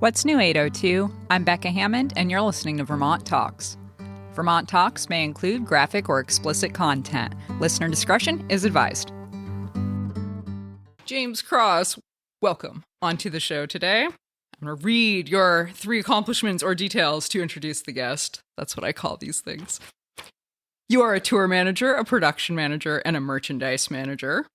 What's new, 802? I'm Becca Hammond, and you're listening to Vermont Talks. Vermont Talks may include graphic or explicit content. Listener discretion is advised. James Cross, welcome onto the show today. I'm going to read your 3 accomplishments or details to introduce the guest. That's what I call these things. You are a tour manager, a production manager, and a merchandise manager.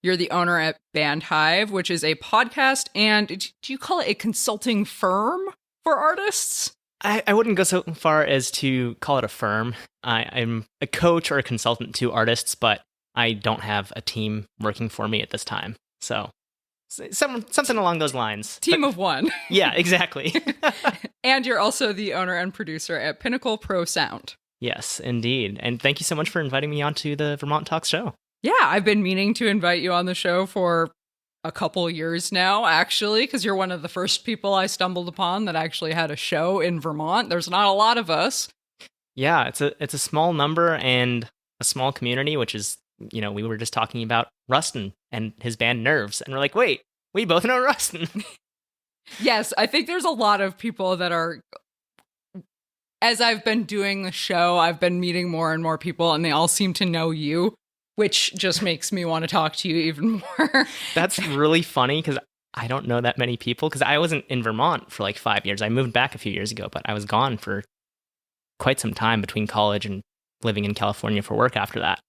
You're the owner at Bandhive, which is a podcast and, do you call it a consulting firm for artists? I wouldn't go so far as to call it a firm. I'm a coach or a consultant to artists, but I don't have a team working for me at this time. So something along those lines. Team of one. Yeah, exactly. And you're also the owner and producer at Pinnacle Pro Sound. Yes, indeed. And thank you so much for inviting me onto the Vermont Talks show. Yeah, I've been meaning to invite you on the show for a couple years now, actually, because you're one of the first people I stumbled upon that actually had a show in Vermont. There's not a lot of us. Yeah, it's a small number and a small community, which is, we were just talking about Rustin and his band Nerves, and we're like, wait, we both know Rustin. Yes, I think there's a lot of people that are, as I've been doing the show, I've been meeting more and more people, and they all seem to know you, which just makes me want to talk to you even more. That's really funny because I don't know that many people because I wasn't in Vermont for like 5 years. I moved back a few years ago, but I was gone for quite some time between college and living in California for work after that.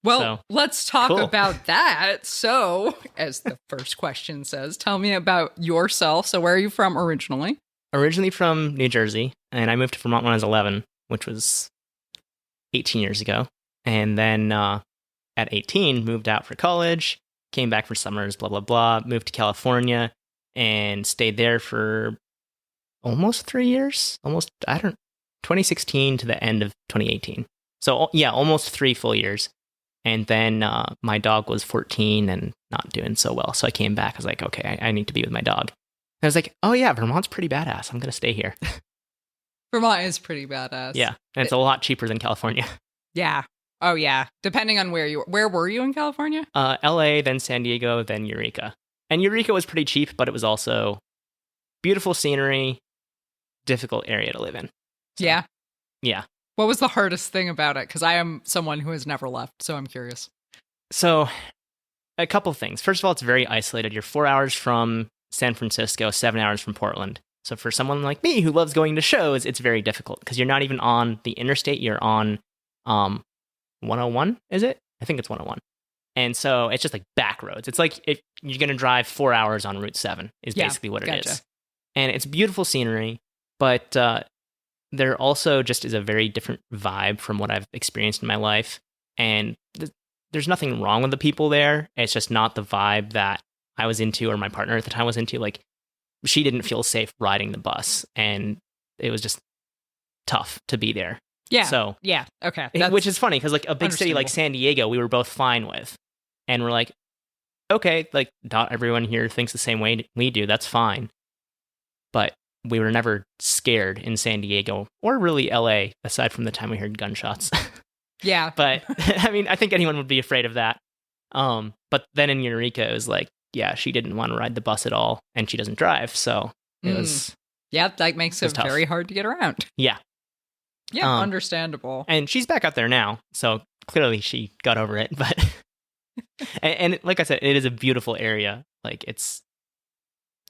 Well, let's talk about that. So, as the first question says, tell me about yourself. So where are you from originally? Originally from New Jersey, and I moved to Vermont when I was 11, which was 18 years ago. And then at 18, moved out for college, came back for summers, blah, blah, blah, moved to California and stayed there for almost 3 years, 2016 to the end of 2018. So yeah, almost 3 full years. And then my dog was 14 and not doing so well. So I came back. I was like, okay, I need to be with my dog. And I was like, oh yeah, Vermont's pretty badass. I'm going to stay here. Vermont is pretty badass. Yeah. And it's a lot cheaper than California. Yeah. Oh, yeah. Depending on where were you in California? LA, then San Diego, then Eureka. And Eureka was pretty cheap, but it was also beautiful scenery, difficult area to live in. So, yeah. Yeah. What was the hardest thing about it? Because I am someone who has never left, so I'm curious. So, a couple of things. First of all, it's very isolated. You're 4 hours from San Francisco, 7 hours from Portland. So for someone like me who loves going to shows, it's very difficult because you're not even on the interstate. You're on 101, is it? I think it's 101. And so it's just like back roads. It's like if you're going to drive 4 hours on Route 7 is basically what it is. And it's beautiful scenery, but there also just is a very different vibe from what I've experienced in my life. And there's nothing wrong with the people there. It's just not the vibe that I was into or my partner at the time was into. Like, she didn't feel safe riding the bus, and it was just tough to be there. Yeah. So yeah. Okay. Which is funny because like a big city like San Diego, we were both fine with, and we're like, okay, like not everyone here thinks the same way we do. That's fine. But we were never scared in San Diego or really LA, aside from the time we heard gunshots. Yeah. But I mean, I think anyone would be afraid of that. But then in Eureka, it was like, yeah, she didn't want to ride the bus at all, and she doesn't drive, so it was. Yeah, that makes it very hard to get around. Yeah. Yeah, understandable. And she's back out there now, so clearly she got over it. But and like I said, it is a beautiful area. Like it's.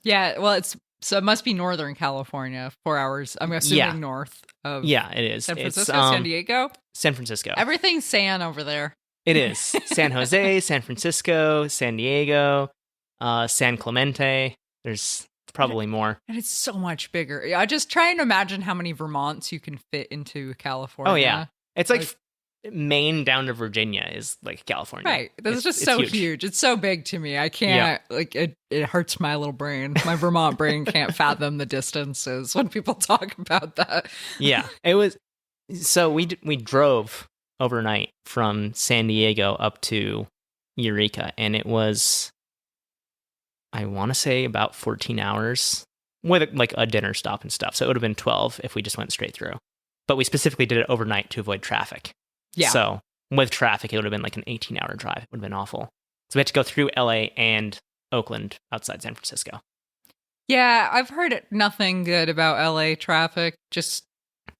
Yeah, well, so it must be Northern California, 4 hours. I'm assuming north of. Yeah, it is. San Francisco, San Diego. San Francisco. Everything's San over there. It is San Jose, San Francisco, San Diego, San Clemente. There's probably more. And it's so much bigger. I just try and imagine how many Vermonts you can fit into California. Oh, yeah. It's like Maine down to Virginia is like California. Right. It's just so huge. It's so big to me. I can't, it hurts my little brain. My Vermont brain can't fathom the distances when people talk about that. Yeah. It was, so we drove overnight from San Diego up to Eureka, and it was, I want to say about 14 hours with like a dinner stop and stuff. So it would have been 12 if we just went straight through. But we specifically did it overnight to avoid traffic. Yeah. So with traffic, it would have been like an 18-hour drive. It would have been awful. So we had to go through LA and Oakland outside San Francisco. Yeah, I've heard nothing good about LA traffic. Just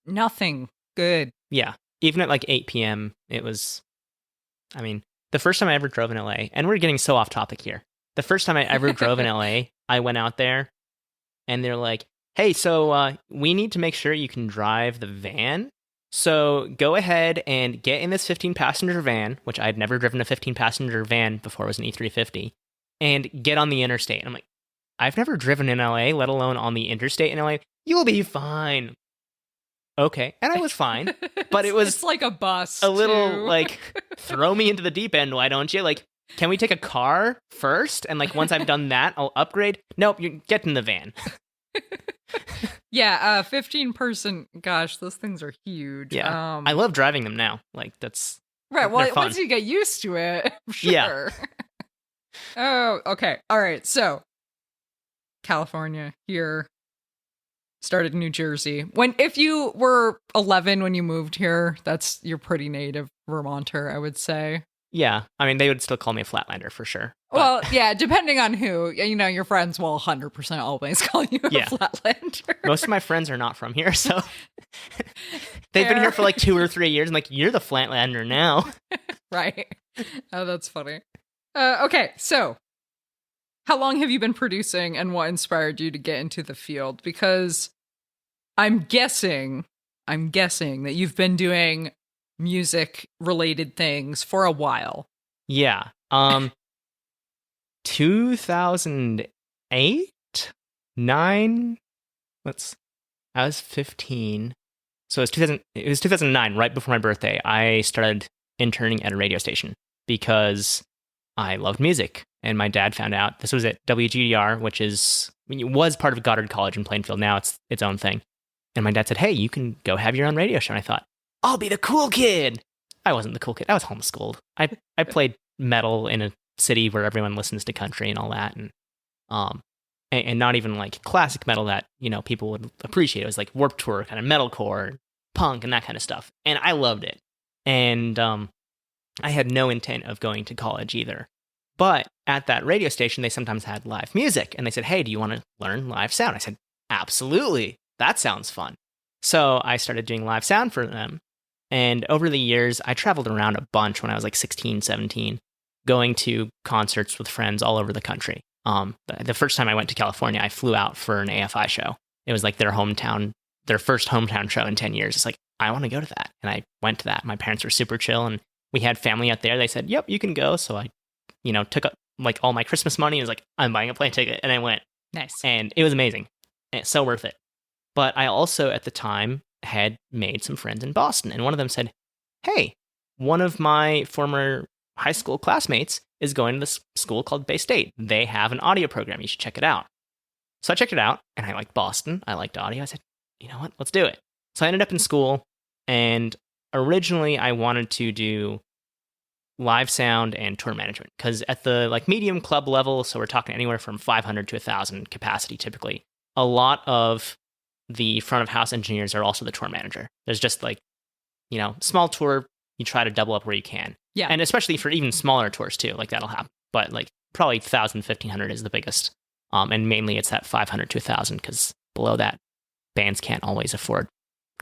nothing good. Yeah. Even at like 8 p.m., it was, I mean, the first time I ever drove in LA, and we're getting so off topic here. The first time I ever drove in LA, I went out there and they're like, hey, so we need to make sure you can drive the van. So go ahead and get in this 15-passenger van, which I had never driven a 15-passenger van before it was an E350, and get on the interstate. And I'm like, I've never driven in LA, let alone on the interstate in LA. You'll be fine. Okay. And I was fine, but it's like a bus. A little too. like, throw me into the deep end, why don't you? Like, can we take a car first? And like, once I've done that, I'll upgrade. Nope, you get in the van. Yeah, 15-person. Gosh, those things are huge. Yeah, I love driving them now. Like, that's right. Well, fun. once you get used to it, sure. Yeah. Oh, okay. All right. So, California here, started in New Jersey. If you were 11 when you moved here, you're pretty native Vermonter, I would say. Yeah, I mean, they would still call me a flatlander for sure. But. Well, yeah, depending on who. You know, your friends will 100% always call you a flatlander. Most of my friends are not from here, so they've been here for like 2 or 3 years. And like, you're the flatlander now. Right. Oh, that's funny. Okay, so how long have you been producing and what inspired you to get into the field? Because I'm guessing that you've been doing music related things for a while. Yeah. 2008, 9. I was 15. So it was 2009, right before my birthday. I started interning at a radio station because I loved music. And my dad found out. This was at WGDR, which was part of Goddard College in Plainfield. Now it's its own thing. And my dad said, hey, you can go have your own radio show. And I thought, I'll be the cool kid. I wasn't the cool kid. I was homeschooled. I played metal in a city where everyone listens to country and all that. And not even like classic metal that, you know, people would appreciate. It was like Warped Tour, kind of metalcore, punk, and that kind of stuff. And I loved it. And I had no intent of going to college either. But at that radio station, they sometimes had live music. And they said, hey, do you want to learn live sound? I said, absolutely. That sounds fun. So I started doing live sound for them. And over the years, I traveled around a bunch when I was like 16, 17, going to concerts with friends all over the country. The first time I went to California, I flew out for an AFI show. It was like their first hometown show in 10 years. It's like, I want to go to that. And I went to that. My parents were super chill and we had family out there. They said, yep, you can go. So I, took up like all my Christmas money and was like, I'm buying a plane ticket. And I went. Nice. And it was amazing. And it's so worth it. But I also at the time had made some friends in Boston. And one of them said, hey, one of my former high school classmates is going to this school called Bay State. They have an audio program. You should check it out. So I checked it out and I liked Boston. I liked audio. I said, you know what? Let's do it. So I ended up in school and originally I wanted to do live sound and tour management because at the like medium club level, so we're talking anywhere from 500 to 1,000 capacity typically, a lot of the front of house engineers are also the tour manager. There's just like, small tour, you try to double up where you can. Yeah. And especially for even smaller tours too, like that'll happen. But like probably 1,000, 1,500 is the biggest. And mainly it's that 500 to 1,000 because below that, bands can't always afford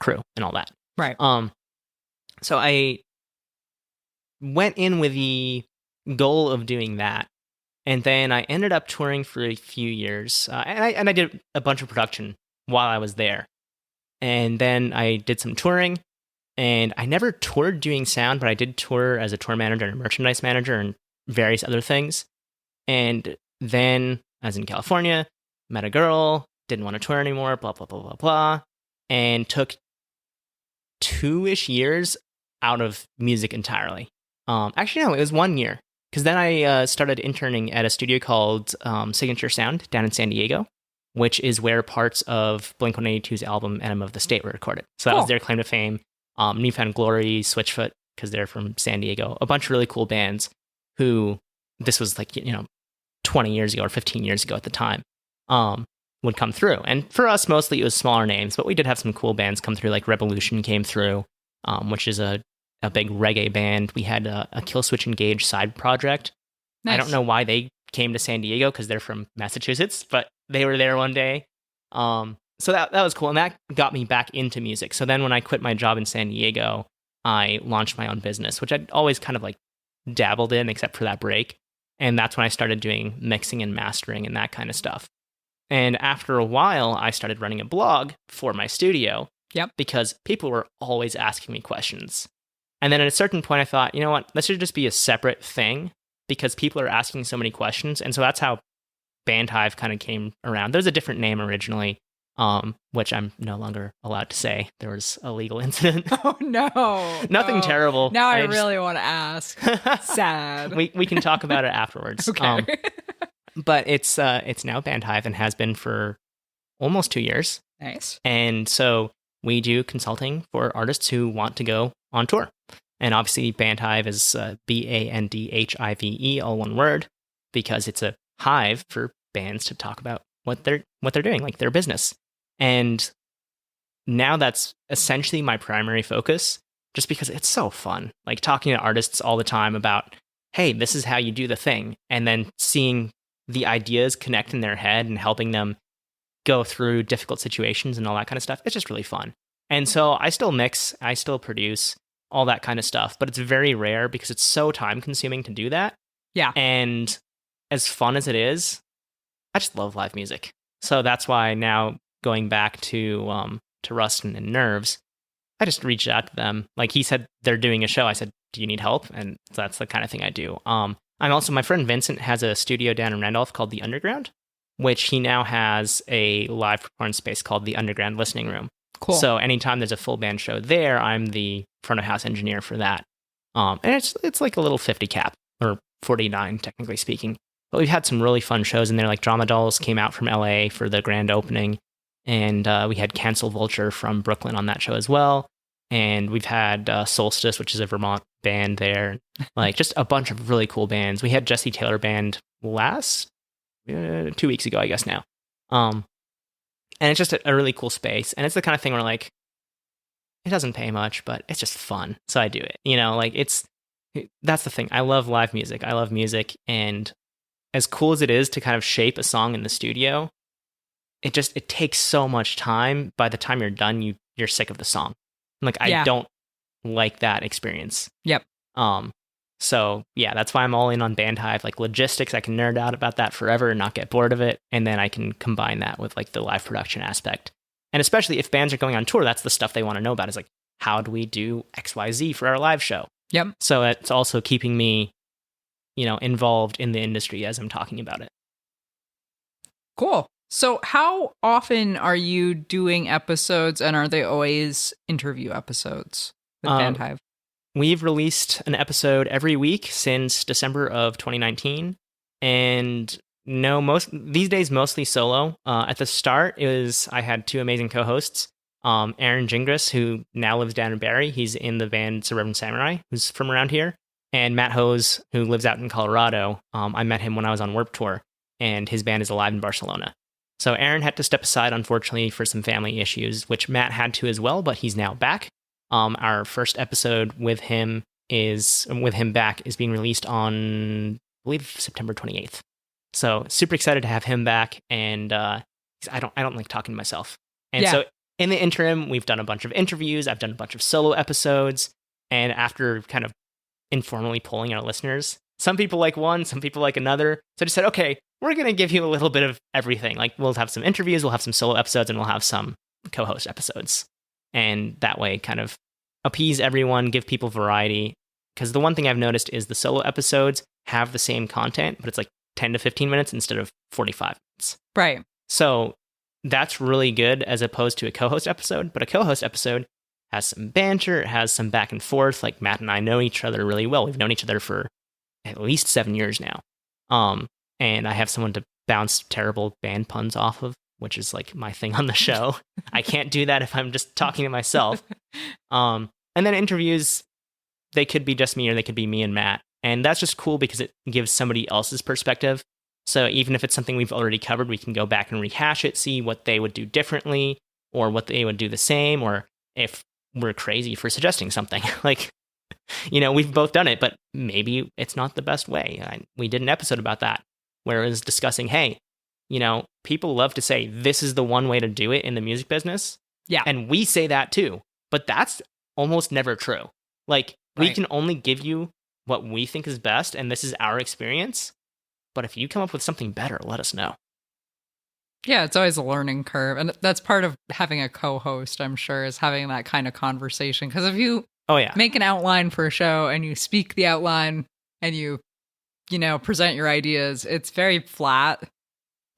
crew and all that. Right. So I went in with the goal of doing that. And then I ended up touring for a few years. And I did a bunch of production while I was there. And then I did some touring. And I never toured doing sound, but I did tour as a tour manager and a merchandise manager and various other things. And then I was in California, met a girl, didn't want to tour anymore, blah, blah, blah, blah, blah. And took 2-ish years out of music entirely. Actually, no, it was 1 year. Because then I started interning at a studio called Signature Sound down in San Diego, which is where parts of Blink-182's album Enema of the State were recorded. So that was their claim to fame. Newfound Glory, Switchfoot, because they're from San Diego. A bunch of really cool bands who, this was like, 20 years ago or 15 years ago at the time, would come through. And for us, mostly it was smaller names, but we did have some cool bands come through, like Revolution came through, which is a big reggae band. We had a Killswitch Engage side project. Nice. I don't know why they came to San Diego because they're from Massachusetts, but they were there one day. So that was cool. And that got me back into music. So then when I quit my job in San Diego, I launched my own business, which I'd always kind of like dabbled in except for that break. And that's when I started doing mixing and mastering and that kind of stuff. And after a while, I started running a blog for my studio. Yep. Because people were always asking me questions. And then at a certain point, I thought, you know what, this should just be a separate thing because people are asking so many questions. And so that's how Bandhive kind of came around. There's a different name originally, which I'm no longer allowed to say. There was a legal incident. Oh, no. Nothing terrible. Now I really want to ask. Sad. We can talk about it afterwards. Okay. But it's now Bandhive and has been for almost 2 years. Nice. And so we do consulting for artists who want to go on tour. And obviously, Bandhive is Bandhive, all one word, because it's a hive for bands to talk about what they're doing, like their business. And now that's essentially my primary focus, just because it's so fun. Like talking to artists all the time about, hey, this is how you do the thing. And then seeing the ideas connect in their head and helping them go through difficult situations and all that kind of stuff. It's just really fun. And so I still mix, I still produce, all that kind of stuff, but it's very rare because it's so time consuming to do that. Yeah. And as fun as it is, I just love live music. So that's why now going back to Rust and Nerves, I just reached out to them. Like he said, they're doing a show. I said, do you need help? And that's the kind of thing I do. I'm also, my friend Vincent has a studio down in Randolph called The Underground, which he now has a live performance space called the Underground Listening Room. Cool. So anytime there's a full band show there, I'm the front of house engineer for that. And it's like a little 50 cap, or 49 technically speaking. But we've had some really fun shows in there, like Drama Dolls came out from LA for the grand opening. And we had Cancel Vulture from Brooklyn on that show as well. And we've had Solstice, which is a Vermont band there. Like just a bunch of really cool bands. We had Jesse Taylor Band last 2 weeks ago, I guess now. And it's just a really cool space. And it's the kind of thing where like, it doesn't pay much, but it's just fun. So I do it, like that's the thing. I love live music. I love music. And as cool as it is to kind of shape a song in the studio, it takes so much time. By the time you're done, you're sick of the song. Like I don't like that experience. Yep. So yeah, that's why I'm all in on Bandhive. Like logistics, I can nerd out about that forever and not get bored of it. And then I can combine that with like the live production aspect. And especially if bands are going on tour, that's the stuff they want to know about is like, how do we do XYZ for our live show? Yep. So it's also keeping me, involved in the industry as I'm talking about it. Cool. So how often are you doing episodes, and are they always interview episodes with Bandhive? We've released an episode every week since December of 2019. And these days, mostly solo. At the start, I had two amazing co-hosts. Aaron Gingras, who now lives down in Barrie. He's in the band Suburban Samurai, who's from around here. And Matt Hose, who lives out in Colorado. I met him when I was on Warped Tour, and his band is alive in Barcelona. So Aaron had to step aside, unfortunately, for some family issues, which Matt had to as well, but he's now back. Our first episode with him back is being released on, I believe, September 28th. So super excited to have him back, and I don't like talking to myself. And so in the interim, we've done a bunch of interviews. I've done a bunch of solo episodes, and after kind of informally polling our listeners, some people like one, some people like another. So I just said, okay, we're going to give you a little bit of everything. Like we'll have some interviews, we'll have some solo episodes, and we'll have some co-host episodes. And that way kind of appease everyone, give people variety. Because the one thing I've noticed is the solo episodes have the same content, but it's like 10 to 15 minutes instead of 45 minutes. Right. So that's really good as opposed to a co-host episode. But a co-host episode has some banter, it has some back and forth. Like Matt and I know each other really well. We've known each other for at least 7 years now. And I have someone to bounce terrible band puns off of, which is like my thing on the show. I can't do that if I'm just talking to myself. And then interviews, they could be just me or they could be me and Matt. And that's just cool because it gives somebody else's perspective. So even if it's something we've already covered, we can go back and rehash it, see what they would do differently or what they would do the same, or if we're crazy for suggesting something. Like, we've both done it, but maybe it's not the best way. We did an episode about that where it was discussing, hey, people love to say this is the one way to do it in the music business. Yeah. And we say that too, but that's almost never true. Like, we Right. can only give you what we think is best, and this is our experience. But if you come up with something better, let us know. Yeah, it's always a learning curve. And that's part of having a co-host, I'm sure, is having that kind of conversation. Because if you make an outline for a show and you speak the outline and you present your ideas, it's very flat.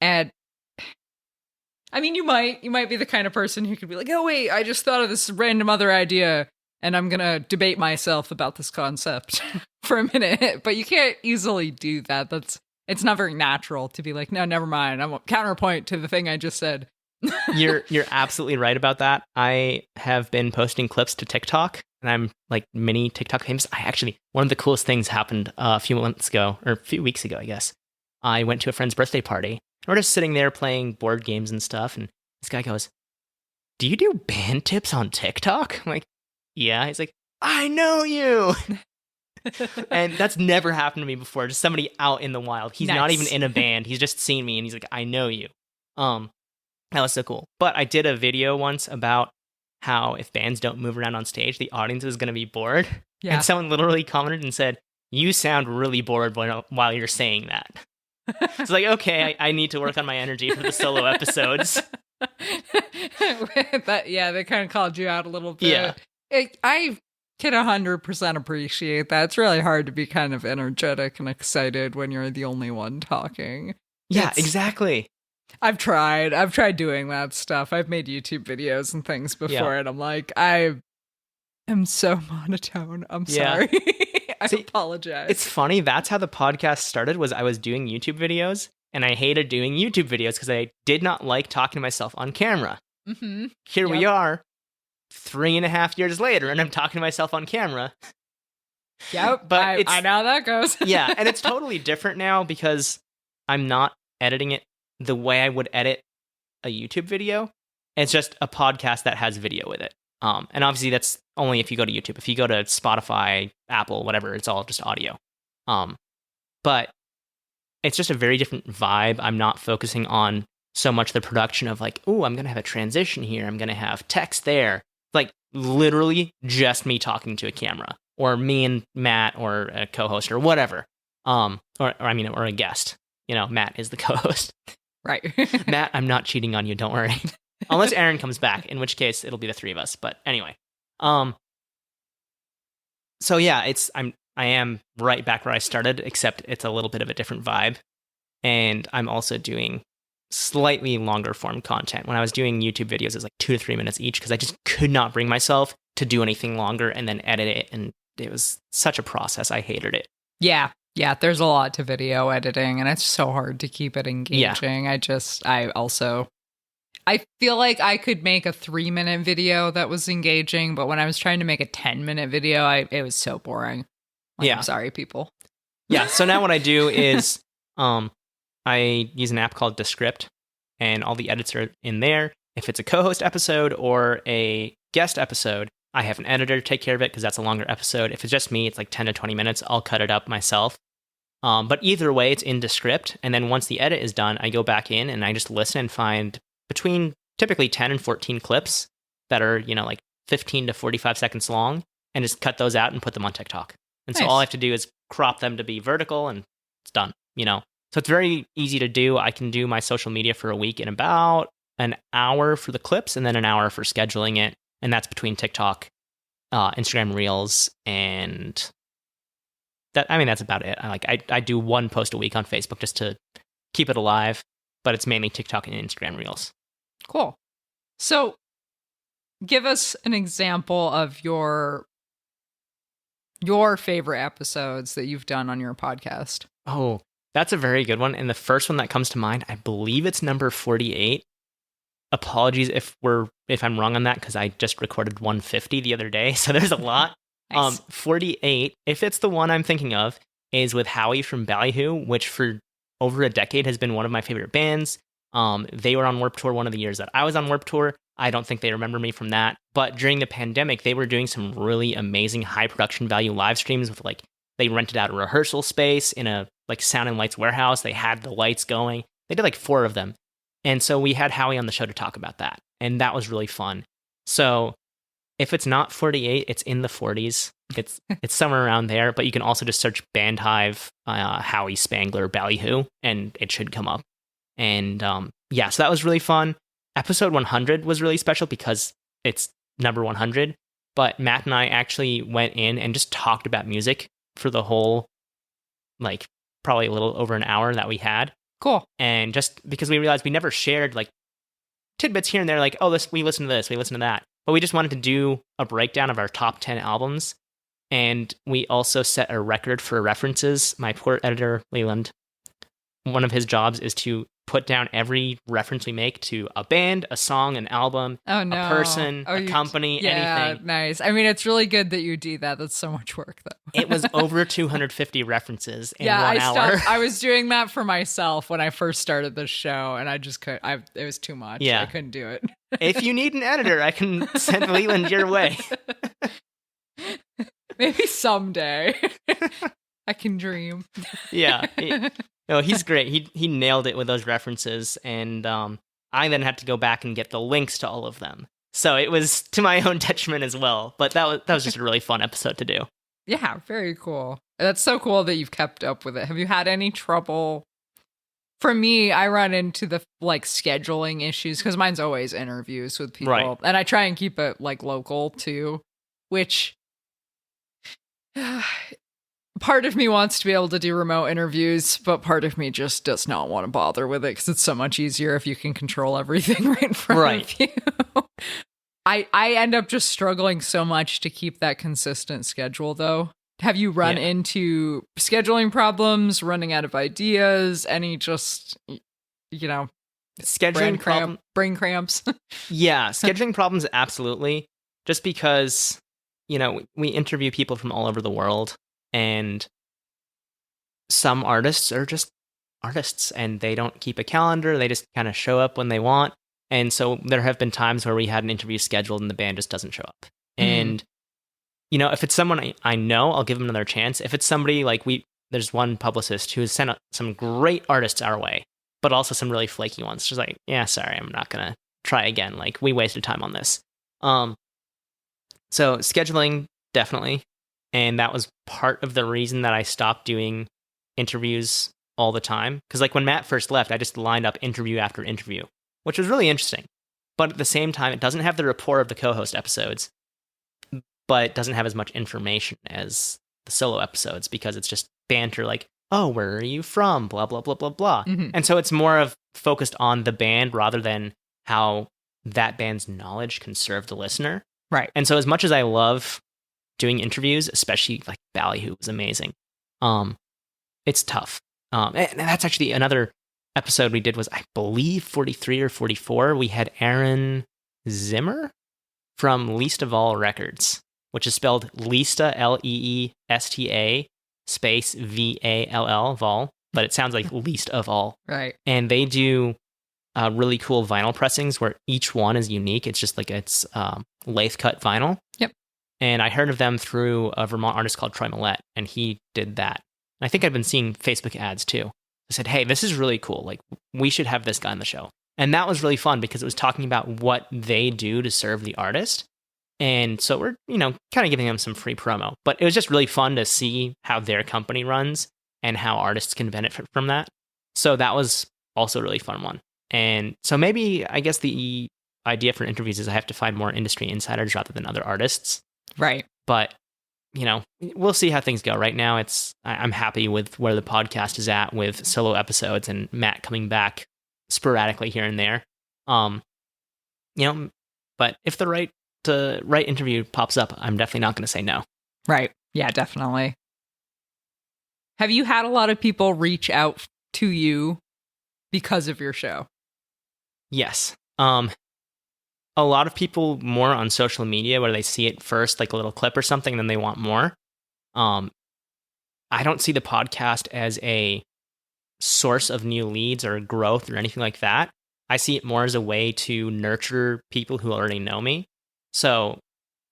And I mean, you might be the kind of person who could be like, oh, wait, I just thought of this random other idea and I'm going to debate myself about this concept for a minute. But you can't easily do that. It's not very natural to be like, no, never mind. I'm a counterpoint to the thing I just said. You're absolutely right about that. I have been posting clips to TikTok, and I'm like mini TikTok famous. One of the coolest things happened a few weeks ago, I guess. I went to a friend's birthday party. We're just sitting there playing board games and stuff, and this guy goes, "Do you do band tips on TikTok?" I'm like, "Yeah." He's like, "I know you." And that's never happened to me before. Just somebody out in the wild. He's not even in a band. He's just seen me, and he's like, "I know you." That was so cool. But I did a video once about how if bands don't move around on stage, the audience is going to be bored. Yeah. And someone literally commented and said, "You sound really bored while you're saying that." It's like, okay, I need to work on my energy for the solo episodes. They kind of called you out a little bit. Yeah. I can 100% appreciate that. It's really hard to be kind of energetic and excited when you're the only one talking. Yeah, exactly. I've tried doing that stuff. I've made YouTube videos and things before, and I'm like, I am so monotone. I'm sorry. I apologize. It's funny. That's how the podcast started, was I was doing YouTube videos, and I hated doing YouTube videos because I did not like talking to myself on camera. Mm-hmm. Here we are, 3.5 years later, and I'm talking to myself on camera. Yep, but I know how that goes. Yeah, and it's totally different now because I'm not editing it the way I would edit a YouTube video. It's just a podcast that has video with it. And obviously that's only if you go to YouTube. If you go to Spotify, Apple, whatever, it's all just audio. But it's just a very different vibe. I'm not focusing on so much the production of like, oh, I'm going to have a transition here. I'm going to have text there. Like literally just me talking to a camera, or me and Matt, or a co-host, or whatever. Or a guest. Matt is the co-host. Right. Matt, I'm not cheating on you. Don't worry. Unless Aaron comes back, in which case it'll be the three of us. But anyway. So yeah, I am right back where I started, except it's a little bit of a different vibe. And I'm also doing slightly longer form content. When I was doing YouTube videos, it was like 2 to 3 minutes each, because I just could not bring myself to do anything longer and then edit it. And it was such a process. I hated it. Yeah. Yeah, there's a lot to video editing, and it's so hard to keep it engaging. Yeah. I feel like I could make a 3-minute video that was engaging, but when I was trying to make a 10-minute video, it was so boring. I'm sorry, people. Yeah, so now what I do is I use an app called Descript, and all the edits are in there. If it's a co-host episode or a guest episode, I have an editor take care of it because that's a longer episode. If it's just me, it's like 10 to 20 minutes. I'll cut it up myself. But either way, it's in Descript. And then once the edit is done, I go back in and I just listen and find between typically 10 and 14 clips that are, like 15 to 45 seconds long, and just cut those out and put them on TikTok. And so all I have to do is crop them to be vertical, and it's done, So it's very easy to do. I can do my social media for a week in about an hour for the clips, and then an hour for scheduling it. And that's between TikTok, Instagram Reels, and that's about it. I do one post a week on Facebook just to keep it alive, but it's mainly TikTok and Instagram Reels. Cool. So give us an example of your favorite episodes that you've done on your podcast. Oh, that's a very good one. And the first one that comes to mind, I believe it's number 48. Apologies if I'm wrong on that, because I just recorded 150 the other day, so there's a lot. Nice. 48, if it's the one I'm thinking of, is with Howie from Ballyhoo, which for over a decade has been one of my favorite bands. They were on Warped Tour one of the years that I was on Warped Tour. I don't think they remember me from that. But during the pandemic, they were doing some really amazing high production value live streams with they rented out a rehearsal space in a sound and lights warehouse. They had the lights going. They did like 4 of them. And so we had Howie on the show to talk about that. And that was really fun. So if it's not 48, it's in the 40s. It's somewhere around there. But you can also just search Bandhive, Howie Spangler, Ballyhoo, and it should come up. And yeah, so that was really fun. Episode 100 was really special because it's number 100. But Matt and I actually went in and just talked about music for the whole, like, probably a little over an hour that we had. Cool. And just because we realized we never shared, like, tidbits here and there, like, oh, we listen to this, we listen to that. But we just wanted to do a breakdown of our top 10 albums. And we also set a record for references. My poor editor, Leland, one of his jobs is to put down every reference we make to a band, a song, an album, a person, a company, anything. Nice. I mean, it's really good that you do that. That's so much work, though. It was over 250 references in 1 hour. I was doing that for myself when I first started this show, and I just couldn't. It was too much. Yeah. I couldn't do it. If you need an editor, I can send Leland your way. Maybe someday. I can dream. Yeah. No, he's great. He nailed it with those references, and I then had to go back and get the links to all of them. So it was to my own detriment as well. But that was just a really fun episode to do. Yeah, very cool. That's so cool that you've kept up with it. Have you had any trouble? For me, I run into the scheduling issues because mine's always interviews with people, right. And I try and keep it local too, which. Part of me wants to be able to do remote interviews, but part of me just does not want to bother with it because it's so much easier if you can control everything right in front of you. I end up just struggling so much to keep that consistent schedule, though. Have you run into scheduling problems, running out of ideas, any just, scheduling brain cramps? Yeah, scheduling problems, absolutely. Just because, we interview people from all over the world. And some artists are just artists and they don't keep a calendar. They just kind of show up when they want. And so there have been times where we had an interview scheduled and the band just doesn't show up. And, if it's someone I know, I'll give them another chance. If it's somebody there's one publicist who has sent out some great artists our way, but also some really flaky ones. She's like, yeah, sorry, I'm not going to try again. We wasted time on this. So scheduling, definitely. And that was part of the reason that I stopped doing interviews all the time. Because when Matt first left, I just lined up interview after interview, which was really interesting. But at the same time, it doesn't have the rapport of the co-host episodes, but it doesn't have as much information as the solo episodes because it's just banter oh, where are you from? Blah, blah, blah, blah, blah. Mm-hmm. And so it's more of focused on the band rather than how that band's knowledge can serve the listener. Right. And so as much as I love doing interviews, especially Ballyhoo was amazing. It's tough. And that's actually another episode we did was, I believe, 43 or 44. We had Aaron Zimmer from Least of All Records, which is spelled Leesta, Leesta, space Vall, Vol, but it sounds like Least of All. Right. And they do really cool vinyl pressings where each one is unique. It's just it's lathe cut vinyl. Yep. And I heard of them through a Vermont artist called Troy Millette, and he did that. And I think I've been seeing Facebook ads too. I said, hey, this is really cool. We should have this guy on the show. And that was really fun because it was talking about what they do to serve the artist. And so we're, kind of giving them some free promo. But it was just really fun to see how their company runs and how artists can benefit from that. So that was also a really fun one. And so maybe, I guess the idea for interviews is I have to find more industry insiders rather than other artists. Right. But, we'll see how things go. Right now, I'm happy with where the podcast is at with solo episodes and Matt coming back sporadically here and there. But if the right interview pops up, I'm definitely not going to say no. Right. Yeah, definitely. Have you had a lot of people reach out to you because of your show? Yes. A lot of people more on social media where they see it first, like a little clip or something, and then they want more. I don't see the podcast as a source of new leads or growth or anything like that. I see it more as a way to nurture people who already know me. So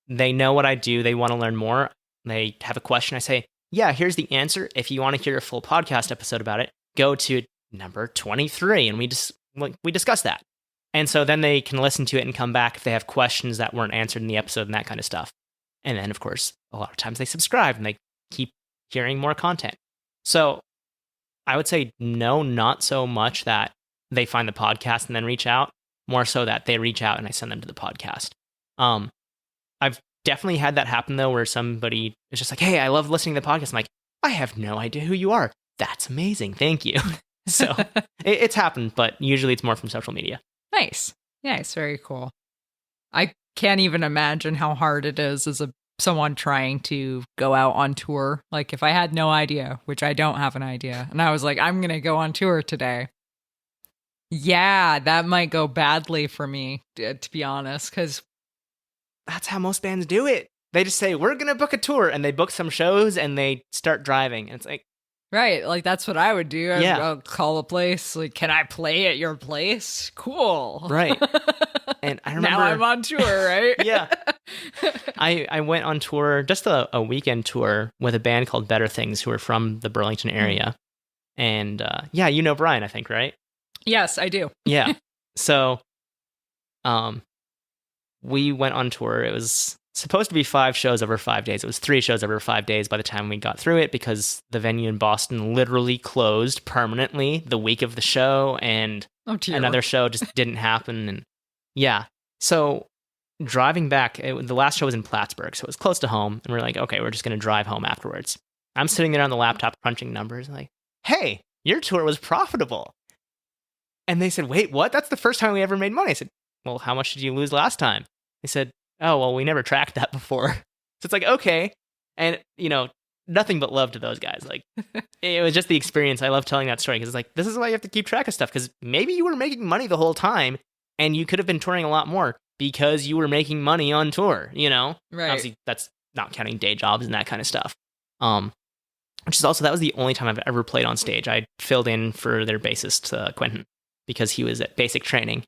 they know what I do. They want to learn more. They have a question. I say, yeah, here's the answer. If you want to hear a full podcast episode about it, go to number 23, and we discussed that. And so then they can listen to it and come back if they have questions that weren't answered in the episode and that kind of stuff. And then, of course, a lot of times they subscribe and they keep hearing more content. So I would say no, not so much that they find the podcast and then reach out, more so that they reach out and I send them to the podcast. I've definitely had that happen, though, where somebody is just like, hey, I love listening to the podcast. I'm like, I have no idea who you are. That's amazing. Thank you. So it's happened, but usually it's more from social media. Nice. Very cool. I can't even imagine how hard it is as someone trying to go out on tour. Like if I had no idea, which I don't have an idea, and I was like, I'm going to go on tour today. Yeah, that might go badly for me, to be honest, because that's how most bands do it. They just say, we're going to book a tour, and they book some shows, and they start driving. And it's like... Right, like that's what I would do. I'll call a place, like, can I play at your place? Cool. Right. And I remember... Now I'm on tour, right? Yeah. I went on tour, just a weekend tour, with a band called Better Things, who are from the Burlington area. And yeah, you know Brian, I think, right? Yes, I do. Yeah. So we went on tour. It was supposed to be 5 shows over 5 days. It was 3 shows over 5 days by the time we got through it, because the venue in Boston literally closed permanently the week of the show, and another show just didn't happen. And yeah, so driving back, the last show was in Plattsburgh, so it was close to home, and we're like, okay, we're just going to drive home afterwards. I'm sitting there on the laptop crunching numbers, like, hey, your tour was profitable. And they said, wait, what? That's the first time we ever made money. I said, well, how much did you lose last time? They said, oh, well, we never tracked that before. So it's like, okay. And, nothing but love to those guys. Like, it was just the experience. I love telling that story, because it's like, this is why you have to keep track of stuff, because maybe you were making money the whole time and you could have been touring a lot more because you were making money on tour, Right. Obviously, that's not counting day jobs and that kind of stuff. Which is also, that was the only time I've ever played on stage. I filled in for their bassist, Quentin, because he was at basic training,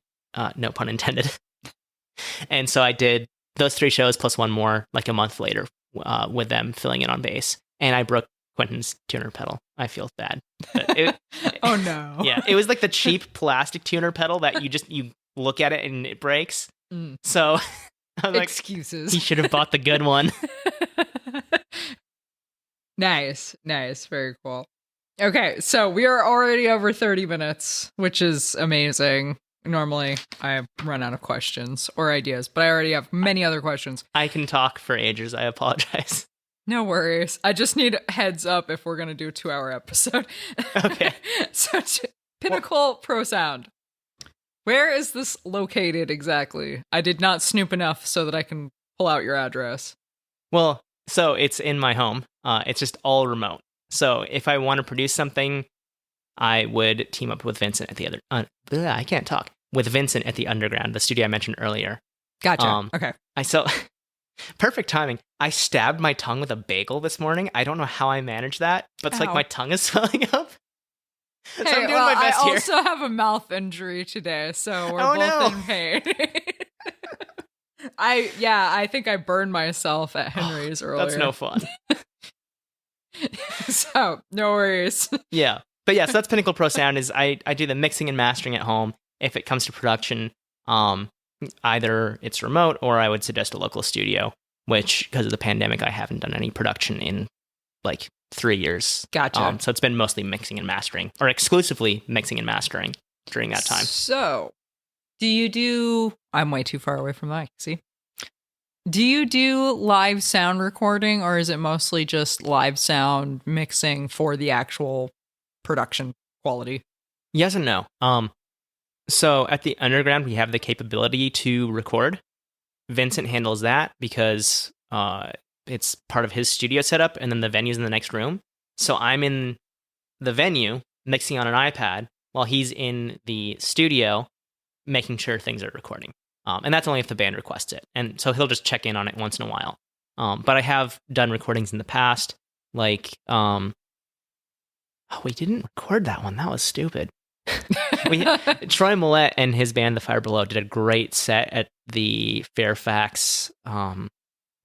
no pun intended. And so I did those 3 shows plus one more like a month later with them filling in on bass. And I broke Quentin's tuner pedal. I feel bad. Oh, no. Yeah, it was like the cheap plastic tuner pedal that you look at it and it breaks. So I was excuses. He should have bought the good one. Nice. Very cool. Okay, so we are already over 30 minutes, which is amazing. Normally, I run out of questions or ideas, but I already have many other questions. I can talk for ages. I apologize. No worries. I just need heads up if we're going to do a 2-hour episode. Okay. So, Pinnacle Pro Sound. Where is this located exactly? I did not snoop enough so that I can pull out your address. Well, so it's in my home. It's just all remote. So if I want to produce something, I would team up with Vincent at the other... I can't talk. With Vincent at the Underground, the studio I mentioned earlier. Gotcha. Okay. Perfect timing. I stabbed my tongue with a bagel this morning. I don't know how I managed that, but it's like my tongue is swelling up. So I'm doing my best I here. also have a mouth injury today, so we're both in pain. I think I burned myself at Henry's earlier. That's no fun. So, no worries. Yeah. But yeah, so that's Pinnacle Pro Sound. Is I do the mixing and mastering at home. If it comes to production, either it's remote or I would suggest a local studio, which, because of the pandemic, I haven't done any production in like 3 years. Gotcha. So it's been mostly mixing and mastering, or exclusively mixing and mastering during that time. So, do you do... I'm way too far away from the mic, see? Do you do live sound recording, or is it mostly just live sound mixing for the actual production quality? Yes and no. So at the Underground, we have the capability to record. Vincent handles that because it's part of his studio setup, and then the venue's in the next room. So I'm in the venue mixing on an iPad while he's in the studio making sure things are recording. And that's only if the band requests it. And so he'll just check in on it once in a while. But I have done recordings in the past, like... we didn't record that one. That was stupid. Troy Millette and his band, The Fire Below, did a great set at the Fairfax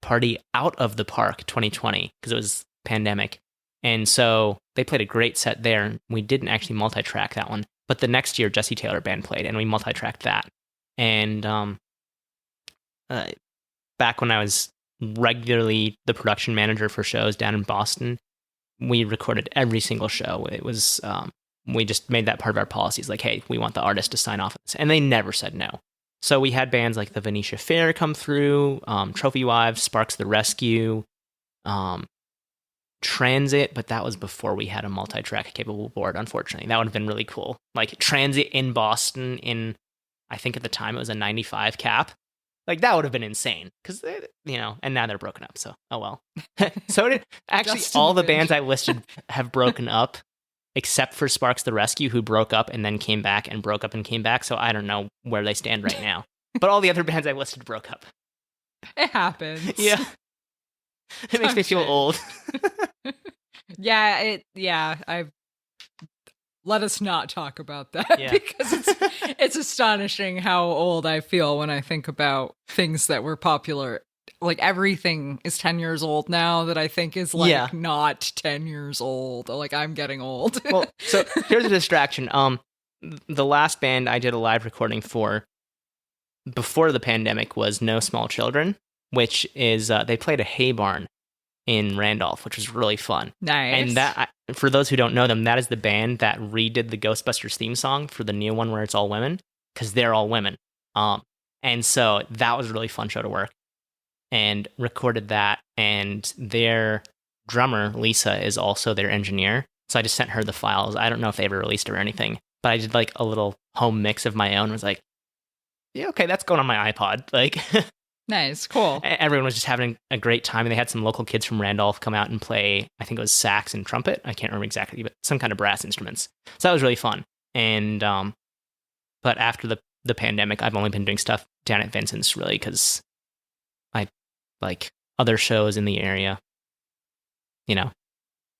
Party Out of the Park 2020, because it was pandemic. And so they played a great set there. We didn't actually multi-track that one. But the next year, Jesse Taylor Band played, and we multi-tracked that. And back when I was regularly the production manager for shows down in Boston, we recorded every single show. It was we just made that part of our policies, like, hey, we want the artist to sign off on this. And they never said no. So we had bands like the Venetia Fair come through, Trophy Wives, Sparks the Rescue, Transit, but that was before we had a multi-track capable board, unfortunately. That would have been really cool. Like Transit in Boston in, I think at the time it was a 95 cap. Like that would have been insane because, and now they're broken up. So, oh well. So did actually all the bands I listed have broken up except for Sparks the Rescue, who broke up and then came back and broke up and came back. So I don't know where they stand right now. But all the other bands I listed broke up. It happens. Yeah. It makes me feel old. Let us not talk about that because it's astonishing how old I feel when I think about things that were popular. Like everything is 10 years old now that I think is like not 10 years old. Like I'm getting old. Well, so here's a distraction. The last band I did a live recording for before the pandemic was No Small Children, which is they played a hay barn in Randolph, which was really fun. Nice. And that, for those who don't know them, that is the band that redid the Ghostbusters theme song for the new one where it's all women, because they're all women. And so that was a really fun show to work, and recorded that. And their drummer, Lisa, is also their engineer. So I just sent her the files. I don't know if they ever released it or anything, but I did like a little home mix of my own. I was like, yeah, okay, that's going on my iPod. Like, nice, cool. Everyone was just having a great time, and they had some local kids from Randolph come out and play, I think it was sax and trumpet. I can't remember exactly, but some kind of brass instruments. So that was really fun. And but after the pandemic, I've only been doing stuff down at Vincent's, really, because I like other shows in the area.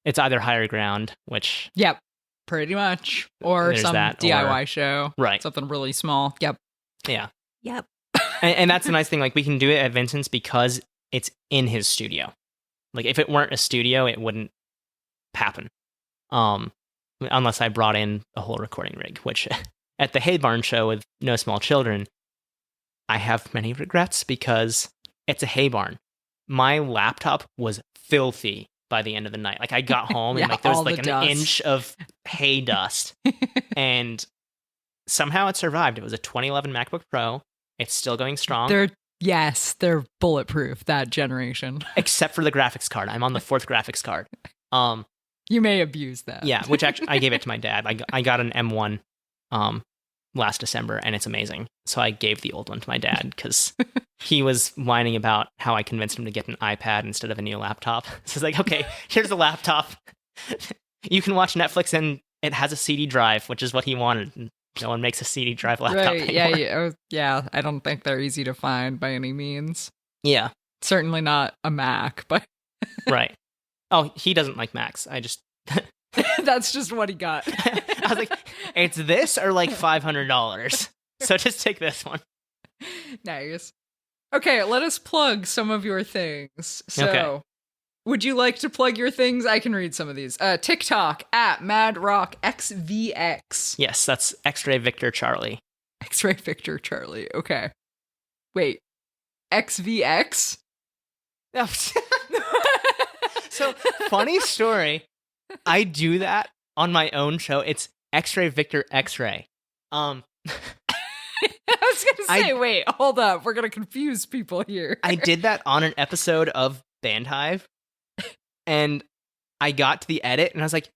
It's either Higher Ground, which... Yep, pretty much. Or some DIY show. Right. Something really small. Yep. Yeah. Yep. And that's the nice thing. Like, we can do it at Vincent's because it's in his studio. Like, if it weren't a studio, it wouldn't happen. Unless I brought in a whole recording rig, which at the Hay Barn show with No Small Children, I have many regrets because it's a hay barn. My laptop was filthy by the end of the night. Like, I got home and there was like an inch of hay dust. And somehow it survived. It was a 2011 MacBook Pro. It's still going strong. They're bulletproof, that generation. Except for the graphics card. I'm on the 4th graphics card. You may abuse that. Yeah, which actually I gave it to my dad. I got an M1 last December, and it's amazing. So I gave the old one to my dad because he was whining about how I convinced him to get an iPad instead of a new laptop. So it's like, okay, here's the laptop. You can watch Netflix, and it has a CD drive, which is what he wanted. No one makes a CD drive laptop anymore. Yeah. I don't think they're easy to find by any means. Yeah. Certainly not a Mac, but... Right. Oh, he doesn't like Macs. That's just what he got. I was like, it's this or like $500. So just take this one. Nice. Okay, let us plug some of your things. So, would you like to plug your things? I can read some of these. TikTok at MadRockXVX. Yes, that's X-Ray Victor Charlie. X-Ray Victor Charlie. Okay. Wait. XVX? So, funny story. I do that on my own show. It's X-Ray Victor X-Ray. I was going to say, wait, hold up. We're going to confuse people here. I did that on an episode of Bandhive, and I got to the edit, and I was like,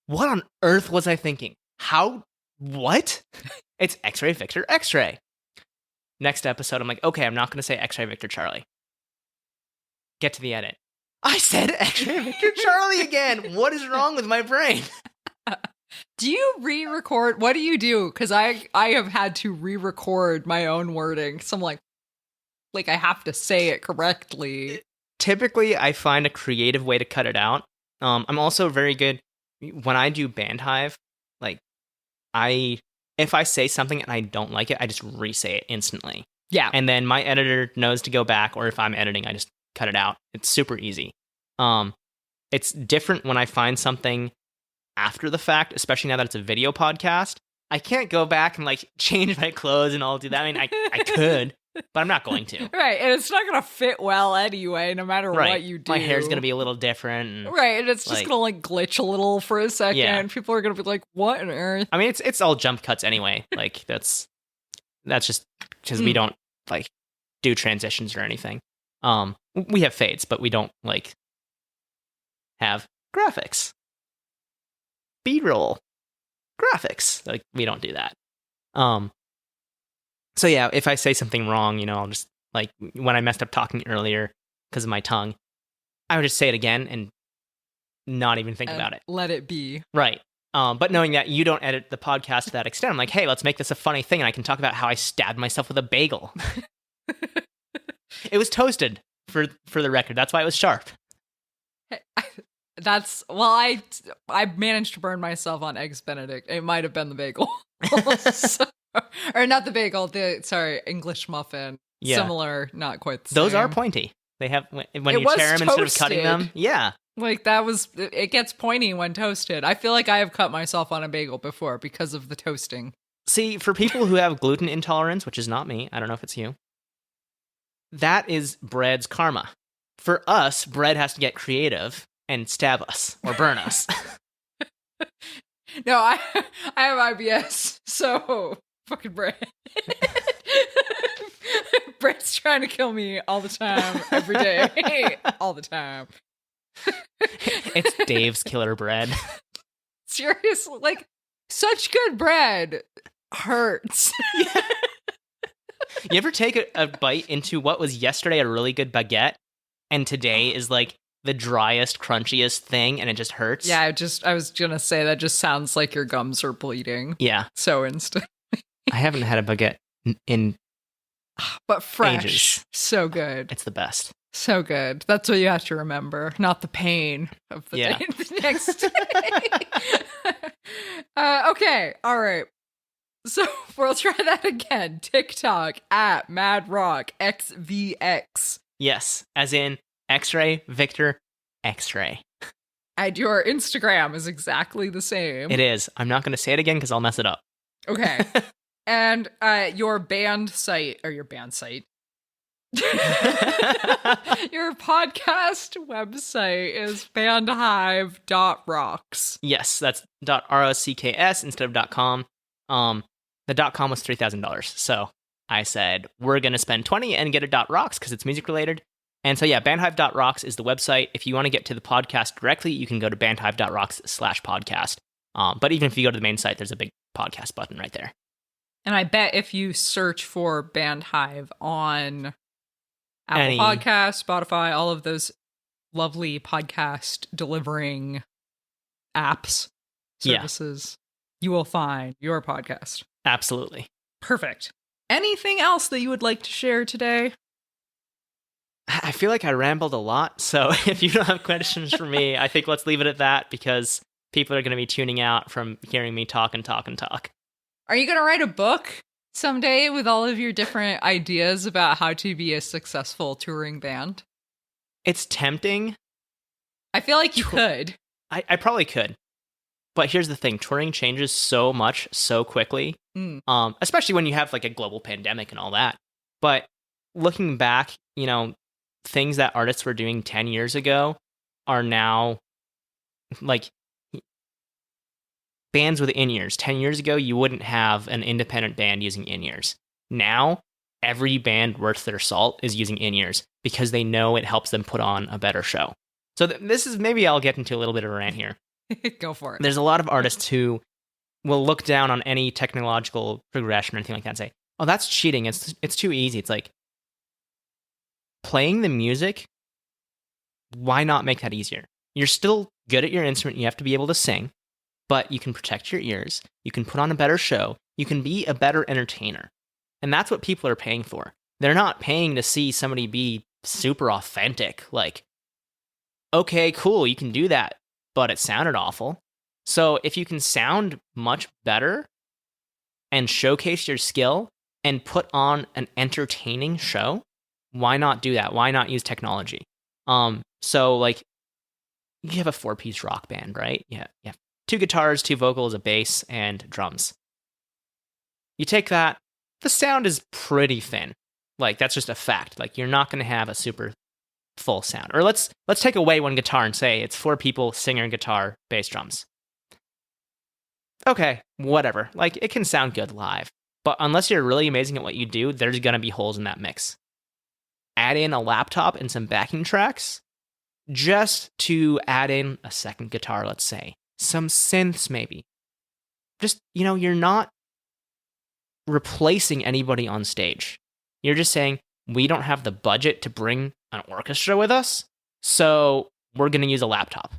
what on earth was I thinking? What? It's X-Ray Victor X-Ray. Next episode, I'm like, okay, I'm not going to say X-Ray Victor Charlie. Get to the edit. I said X-Ray Victor Charlie again. What is wrong with my brain? Do you re-record? What do you do? Because I have had to re-record my own wording. So I'm like I have to say it correctly. Typically, I find a creative way to cut it out. I'm also very good when I do Bandhive. Like, if I say something and I don't like it, I just re-say it instantly. Yeah. And then my editor knows to go back, or if I'm editing, I just cut it out. It's super easy. It's different when I find something after the fact, especially now that it's a video podcast. I can't go back and like change my clothes and all do that. I mean, I could, but I'm not going to. Right, and it's not going to fit well anyway, no matter what you do. My hair's going to be a little different. And, right, and it's just going to like glitch a little for a second. Yeah. People are going to be like, what on earth? I mean, it's all jump cuts anyway. Like that's just because we don't like do transitions or anything. We have fades, but we don't like have graphics, B-roll, graphics. Like we don't do that. So yeah, if I say something wrong, you know, I'll just like when I messed up talking earlier because of my tongue, I would just say it again and not even think about it. Let it be. Right. But knowing that you don't edit the podcast to that extent, I'm like, hey, let's make this a funny thing, and I can talk about how I stabbed myself with a bagel. It was toasted, for the record. That's why it was sharp. I managed to burn myself on Eggs Benedict. It might have been the bagel. Or not the bagel, English muffin. Yeah. Similar, not quite the Those same. are pointy. They have, when It you was tear them instead of cutting them. toasted. Yeah. Like it gets pointy when toasted. I feel like I have cut myself on a bagel before because of the toasting. See, for people who have gluten intolerance, which is not me, I don't know if it's you, that is bread's karma. For us, bread has to get creative and stab us or burn us. No, I have IBS, so fucking bread. Bread's trying to kill me all the time, every day, all the time. It's Dave's killer bread. Seriously, like such good bread hurts. Yeah. You ever take a bite into what was yesterday a really good baguette, and today is like the driest, crunchiest thing, and it just hurts? Yeah, I was gonna say that just sounds like your gums are bleeding. Yeah. So instant. I haven't had a baguette in but fresh. ages. So good. It's the best. So good. That's what you have to remember, not the pain of the day the next day. Okay, all right. So we'll try that again. TikTok at MadRockXVX. Yes, as in X-ray, Victor, X-ray. And your Instagram is exactly the same. It is. I'm not going to say it again because I'll mess it up. Okay. And your band site, or your band site, your podcast website is bandhive.rocks. Yes, that's .rocks instead of .com. The .com was $3,000, so I said we're gonna spend $20 and get a .rocks because it's music related. And so yeah, bandhive.rocks is the website. If you want to get to the podcast directly, you can go to bandhive.rocks/podcast. But even if you go to the main site, there's a big podcast button right there. And I bet if you search for Bandhive on Apple Podcasts, Spotify, all of those lovely podcast delivering apps, services, you will find your podcast. Absolutely. Perfect. Anything else that you would like to share today? I feel like I rambled a lot, so if you don't have questions for me, I think let's leave it at that because people are going to be tuning out from hearing me talk and talk and talk. Are you going to write a book someday with all of your different ideas about how to be a successful touring band? It's tempting. I feel like you could. I probably could. But here's the thing, touring changes so much so quickly, especially when you have like a global pandemic and all that. But looking back, you know, things that artists were doing 10 years ago are now like bands with in-ears. 10 years ago, you wouldn't have an independent band using in-ears. Now, every band worth their salt is using in-ears because they know it helps them put on a better show. So this is, maybe I'll get into a little bit of a rant here. Go for it. There's a lot of artists who will look down on any technological progression or anything like that and say, oh, that's cheating. It's too easy. It's like, playing the music, why not make that easier? You're still good at your instrument. You have to be able to sing, but you can protect your ears. You can put on a better show. You can be a better entertainer. And that's what people are paying for. They're not paying to see somebody be super authentic. Like, okay, cool, you can do that, but it sounded awful. So if you can sound much better and showcase your skill and put on an entertaining show, why not do that? Why not use technology? So like you have a 4-piece rock band, right? Yeah, you have 2 guitars, 2 vocals, a bass, and drums. You take that, the sound is pretty thin. Like, that's just a fact. Like, you're not going to have a super full sound. Or let's take away one guitar and say it's 4 people, singer, guitar, bass, drums. Okay, whatever. Like, it can sound good live. But unless you're really amazing at what you do, there's going to be holes in that mix. Add in a laptop and some backing tracks just to add in a second guitar, let's say. Some synths, maybe. Just, you're not replacing anybody on stage. You're just saying, we don't have the budget to bring an orchestra with us, so we're going to use a laptop.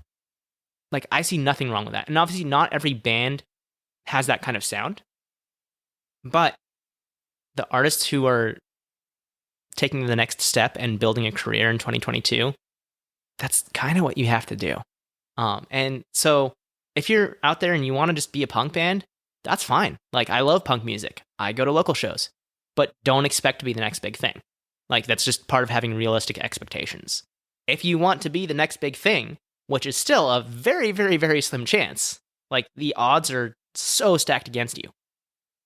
Like, I see nothing wrong with that. And obviously, not every band has that kind of sound. But the artists who are taking the next step and building a career in 2022, that's kind of what you have to do. And so if you're out there and you want to just be a punk band, that's fine. Like, I love punk music. I go to local shows. But don't expect to be the next big thing. Like, that's just part of having realistic expectations. If you want to be the next big thing, which is still a very, very, very slim chance, like, the odds are so stacked against you,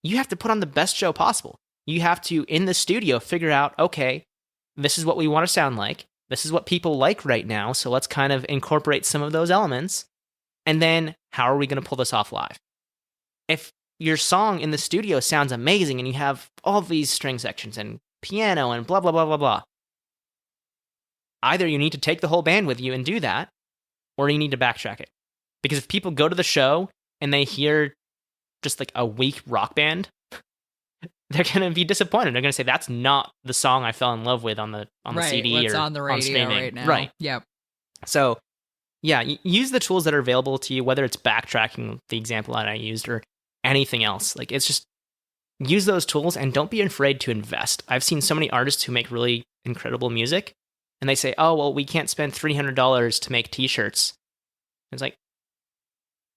you have to put on the best show possible. You have to, in the studio, figure out, okay, this is what we want to sound like. This is what people like right now, so let's kind of incorporate some of those elements. And then, how are we going to pull this off live? If your song in the studio sounds amazing and you have all these string sections and piano and blah, blah, blah, blah, blah, either you need to take the whole band with you and do that, or you need to backtrack it. Because if people go to the show and they hear just like a weak rock band, they're going to be disappointed. They're going to say, that's not the song I fell in love with on the CD or on the radio streaming. right now. Right. Yep. So, yeah, use the tools that are available to you, whether it's backtracking, the example that I used, or anything else. Like, it's just use those tools and don't be afraid to invest. I've seen so many artists who make really incredible music and they say, oh, well, we can't spend $300 to make t-shirts. It's like,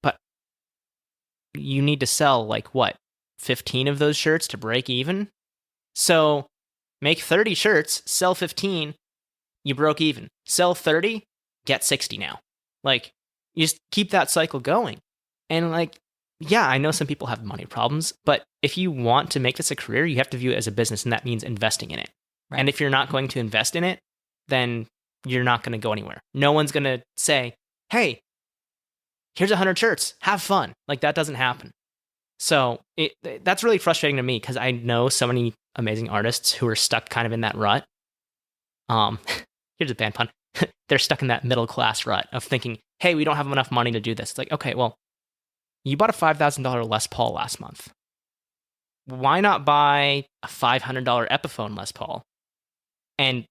but you need to sell like what, 15 of those shirts to break even? So make 30 shirts, sell 15, you broke even. Sell 30, get 60 now. Like, you just keep that cycle going. And like, yeah, I know some people have money problems, but if you want to make this a career, you have to view it as a business, and that means investing in it. Right. And if you're not going to invest in it, then you're not going to go anywhere. No one's going to say, hey, here's 100 shirts, have fun. Like, that doesn't happen. So that's really frustrating to me because I know so many amazing artists who are stuck kind of in that rut. Here's a band pun. They're stuck in that middle class rut of thinking, hey, we don't have enough money to do this. It's like, okay, well, you bought a $5,000 Les Paul last month. Why not buy a $500 Epiphone Les Paul and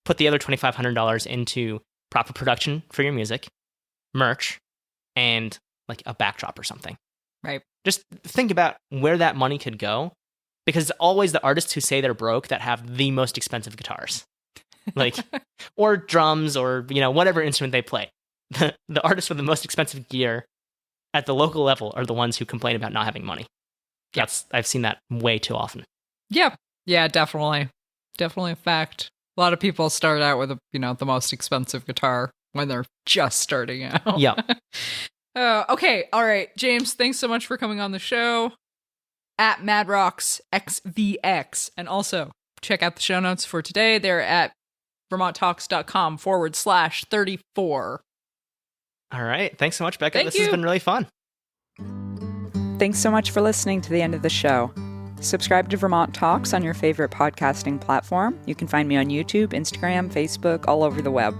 put the other $2,500 into proper production for your music, merch, and like a backdrop or something? Right. Just think about where that money could go, because it's always the artists who say they're broke that have the most expensive guitars, like, or drums, or, whatever instrument they play. The artists with the most expensive gear at the local level are the ones who complain about not having money. I've seen that way too often. Yeah. Yeah, definitely. Definitely a fact. A lot of people start out with the most expensive guitar when they're just starting out. Yeah. Okay. All right. James, thanks so much for coming on the show. At MadRocksXVX. And also check out the show notes for today. They're at vermonttalks.com/34. All right. Thanks so much, Becca. Thank this has been really fun. Thanks so much for listening to the end of the show. Subscribe to Vermont Talks on your favorite podcasting platform. You can find me on YouTube, Instagram, Facebook, all over the web.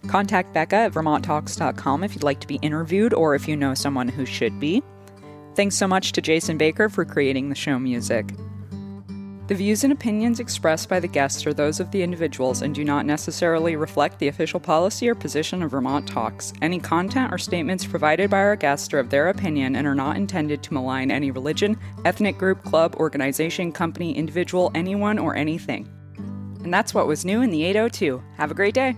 Contact Becca at vermonttalks.com if you'd like to be interviewed or if you know someone who should be. Thanks so much to Jason Baker for creating the show music. The views and opinions expressed by the guests are those of the individuals and do not necessarily reflect the official policy or position of Vermont Talks. Any content or statements provided by our guests are of their opinion and are not intended to malign any religion, ethnic group, club, organization, company, individual, anyone, or anything. And that's what was new in the 802. Have a great day.